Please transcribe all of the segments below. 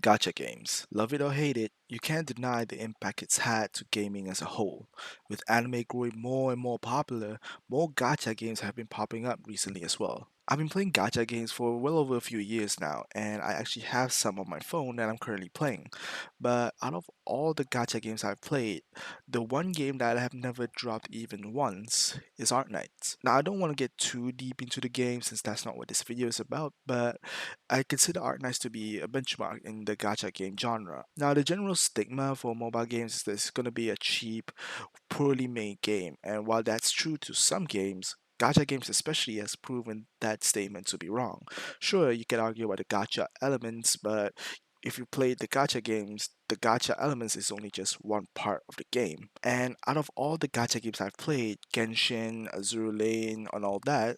Gacha games. Love it or hate it, you can't deny the impact it's had to gaming as a whole. With anime growing more and more popular, more gacha games have been popping up recently as well. I've been playing gacha games for well over a few years now, and I actually have some on my phone that I'm currently playing. But out of all the gacha games I've played, the one game that I have never dropped even once is Arknights. Now, I don't want to get too deep into the game since that's not what this video is about, but I consider Arknights to be a benchmark in the gacha game genre. Now, the general stigma for mobile games is that it's going to be a cheap, poorly made game, and while that's true to some games, gacha games especially has proven that statement to be wrong. Sure, you can argue about the gacha elements, but if you play the gacha games, the gacha elements is only just one part of the game. And out of all the gacha games I've played, Genshin, Azure Lane, and all that,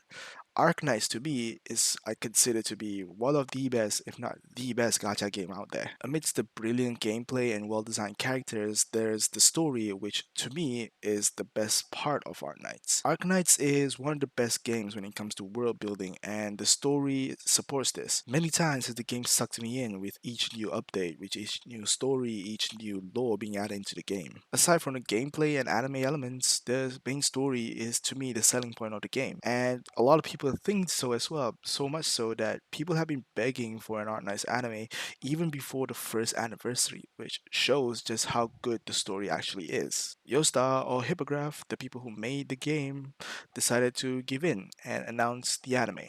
Arknights to me is I consider to be one of the best, if not the best gacha game out there. Amidst the brilliant gameplay and well-designed characters, there's the story which to me is the best part of Arknights. Arknights is one of the best games when it comes to world building and the story supports this. Many times the game sucked me in with each new update, with each new story, each new lore being added into the game. Aside from the gameplay and anime elements, the main story is to me the selling point of the game. And a lot of people think so as well, so much so that people have been begging for an Arknights anime even before the first anniversary, which shows just how good the story actually is. Yostar or Hippogраф, the people who made the game, decided to give in and announce the anime.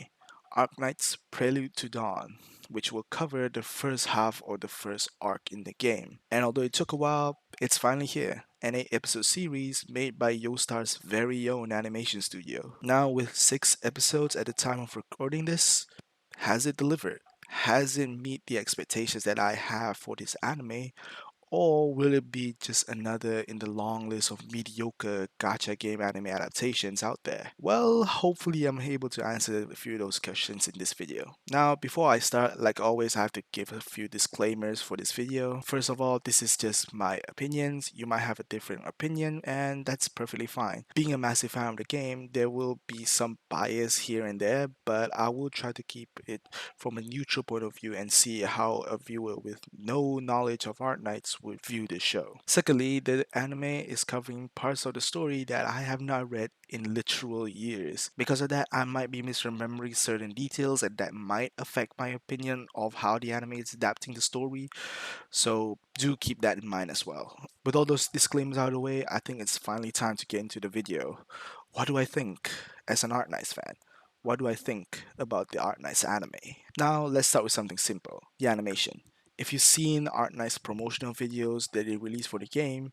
Arknights Prelude to Dawn, which will cover the first half or the first arc in the game. And although it took a while, it's finally here. An 8-episode series made by Yostar's very own animation studio. Now, with 6 episodes at the time of recording this, has it delivered? Has it meet the expectations that I have for this anime? Or will it be just another in the long list of mediocre gacha game anime adaptations out there? Well, hopefully I'm able to answer a few of those questions in this video. Now, before I start, like always, I have to give a few disclaimers for this video. First of all, this is just my opinions. You might have a different opinion, and that's perfectly fine. Being a massive fan of the game, there will be some bias here and there, but I will try to keep it from a neutral point of view and see how a viewer with no knowledge of Arknights would view the show. Secondly, the anime is covering parts of the story that I have not read in literal years. Because of that, I might be misremembering certain details and that might affect my opinion of how the anime is adapting the story. So do keep that in mind as well. With all those disclaimers out of the way, I think it's finally time to get into the video. What do I think as an Arknights fan? What do I think about the Arknights anime? Now, let's start with something simple, the animation. If you've seen Arknights promotional videos that they released for the game,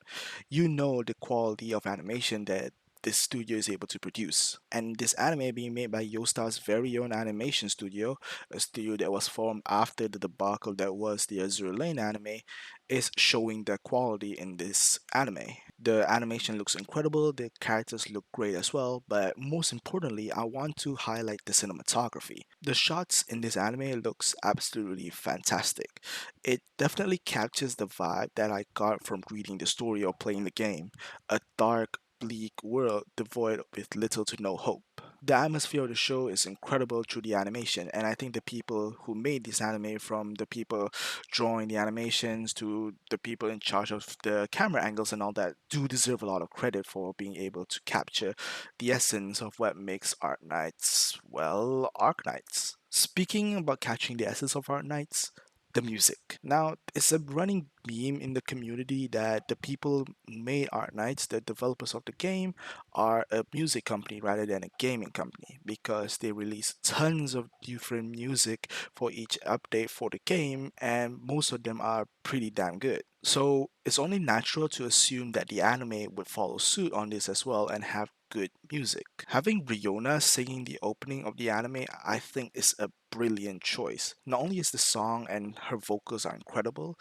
you know the quality of animation that this studio is able to produce. And this anime being made by Yostar's very own animation studio, a studio that was formed after the debacle that was the Azure Lane anime, is showing the quality in this anime. The animation looks incredible, the characters look great as well, but most importantly, I want to highlight the cinematography. The shots in this anime looks absolutely fantastic. It definitely captures the vibe that I got from reading the story or playing the game. A dark, bleak world devoid with little to no hope. The atmosphere of the show is incredible through the animation, and I think the people who made this anime, from the people drawing the animations to the people in charge of the camera angles and all that, do deserve a lot of credit for being able to capture the essence of what makes Arknights, well, Arknights. Speaking about catching the essence of Arknights, the music. Now, it's a running meme in the community that the people who made Arknights, the developers of the game, are a music company rather than a gaming company because they release tons of different music for each update for the game, and most of them are pretty damn good. So it's only natural to assume that the anime would follow suit on this as well and have good music. Having Riona singing the opening of the anime, I think is a brilliant choice. Not only is the song and her vocals are incredible,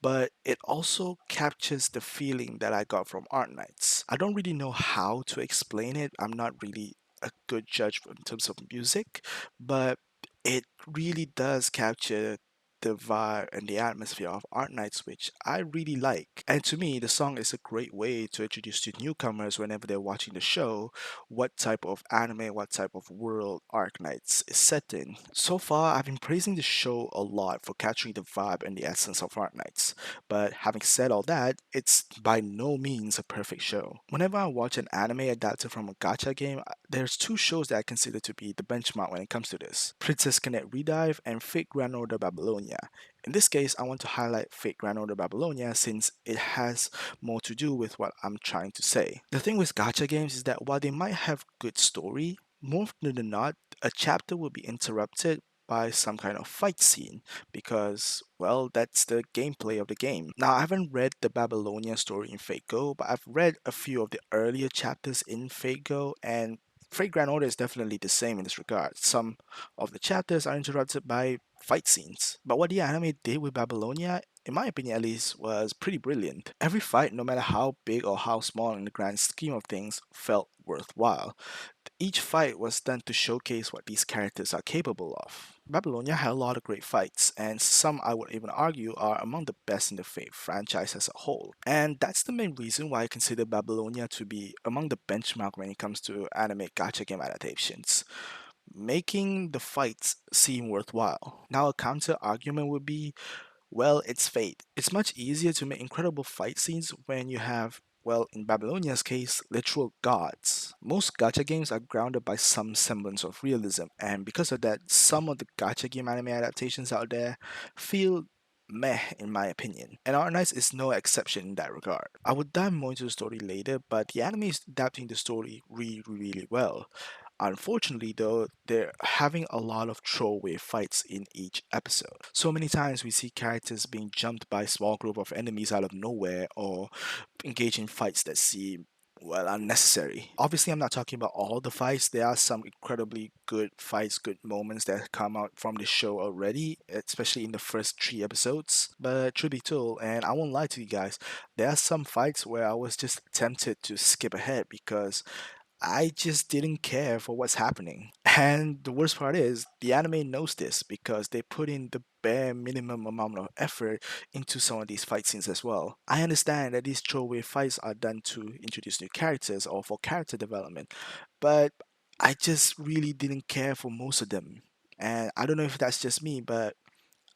but it also captures the feeling that I got from Arknights. I don't really know how to explain it. I'm not really a good judge in terms of music, but it really does capture the vibe and the atmosphere of Arknights, which I really like. And to me, the song is a great way to introduce to newcomers whenever they're watching the show what type of anime, what type of world Arknights is set in. So far, I've been praising the show a lot for capturing the vibe and the essence of Arknights. But having said all that, it's by no means a perfect show. Whenever I watch an anime adapted from a gacha game, there's two shows that I consider to be the benchmark when it comes to this: Princess Connect Redive and Fate Grand Order Babylonia. In this case, I want to highlight Fate Grand Order Babylonia since it has more to do with what I'm trying to say. The thing with gacha games is that while they might have good story, more often than not, a chapter will be interrupted by some kind of fight scene because, well, that's the gameplay of the game. Now, I haven't read the Babylonia story in Fate Go, but I've read a few of the earlier chapters in Fate Go, and Fate Grand Order is definitely the same in this regard. Some of the chapters are interrupted by fight scenes. But what the anime did with Babylonia, in my opinion at least, was pretty brilliant. Every fight, no matter how big or how small in the grand scheme of things, felt worthwhile. Each fight was done to showcase what these characters are capable of. Babylonia had a lot of great fights, and some I would even argue are among the best in the Fate franchise as a whole. And that's the main reason why I consider Babylonia to be among the benchmark when it comes to anime gacha game adaptations, making the fights seem worthwhile. Now, a counter argument would be, well, it's Fate. It's much easier to make incredible fight scenes when you have, well, in Babylonia's case, literal gods. Most gacha games are grounded by some semblance of realism, and because of that, some of the gacha game anime adaptations out there feel meh in my opinion. And Arknights is no exception in that regard. I would dive more into the story later, but the anime is adapting the story really well. Unfortunately, though, they're having a lot of throwaway fights in each episode. So many times we see characters being jumped by a small group of enemies out of nowhere or engage in fights that seem, well, unnecessary. Obviously, I'm not talking about all the fights. There are some incredibly good fights, good moments that come out from the show already, especially in the first 3 episodes. But truth be told, and I won't lie to you guys, there are some fights where I was just tempted to skip ahead because I just didn't care for what's happening. And the worst part is, the anime knows this because they put in the bare minimum amount of effort into some of these fight scenes as well. I understand that these throwaway fights are done to introduce new characters or for character development, but I just really didn't care for most of them. And I don't know if that's just me, but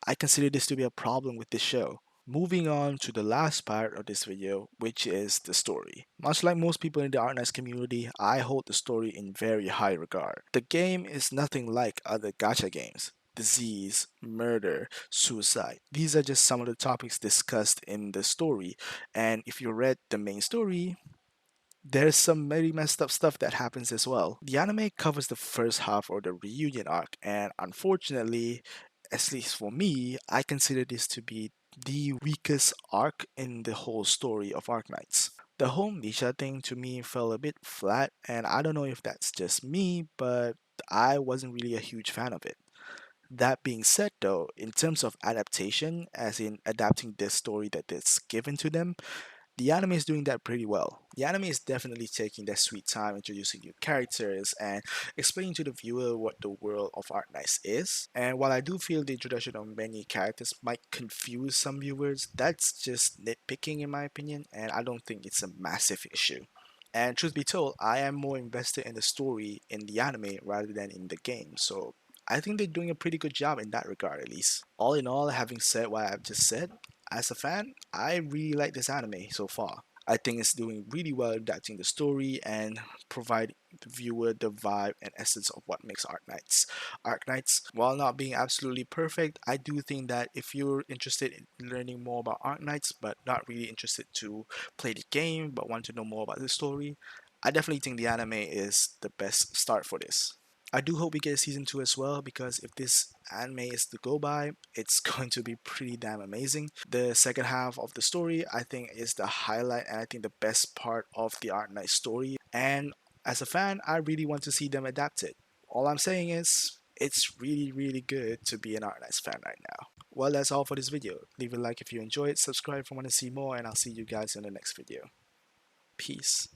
I consider this to be a problem with this show. Moving on to the last part of this video, which is the story. Much like most people in the Arknights community, I hold the story in very high regard. The game is nothing like other gacha games. Disease, murder, suicide. These are just some of the topics discussed in the story, and if you read the main story, there's some very messed up stuff that happens as well. The anime covers the first half or the reunion arc, and unfortunately, at least for me, I consider this to be the weakest arc in the whole story of Arknights. The whole Misha thing to me fell a bit flat, and I don't know if that's just me, but I wasn't really a huge fan of it. That being said, though, in terms of adaptation, as in adapting this story that is given to them, the anime is doing that pretty well. The anime is definitely taking their sweet time introducing new characters and explaining to the viewer what the world of Arknights is. And while I do feel the introduction of many characters might confuse some viewers, that's just nitpicking in my opinion, and I don't think it's a massive issue. And truth be told, I am more invested in the story in the anime rather than in the game, so I think they're doing a pretty good job in that regard at least. All in all, having said what I've just said, as a fan, I really like this anime so far. I think it's doing really well adapting the story and provide the viewer the vibe and essence of what makes Arknights. Arknights, while not being absolutely perfect, I do think that if you're interested in learning more about Arknights but not really interested to play the game but want to know more about the story, I definitely think the anime is the best start for this. I do hope we get a season 2 as well because if this anime is to go by, it's going to be pretty damn amazing. The second half of the story, I think, is the highlight and I think the best part of the Art Knight story. And as a fan, I really want to see them adapt it. All I'm saying is, it's really good to be an Art Knights fan right now. Well, that's all for this video. Leave a like if you enjoyed, subscribe if you want to see more, and I'll see you guys in the next video. Peace.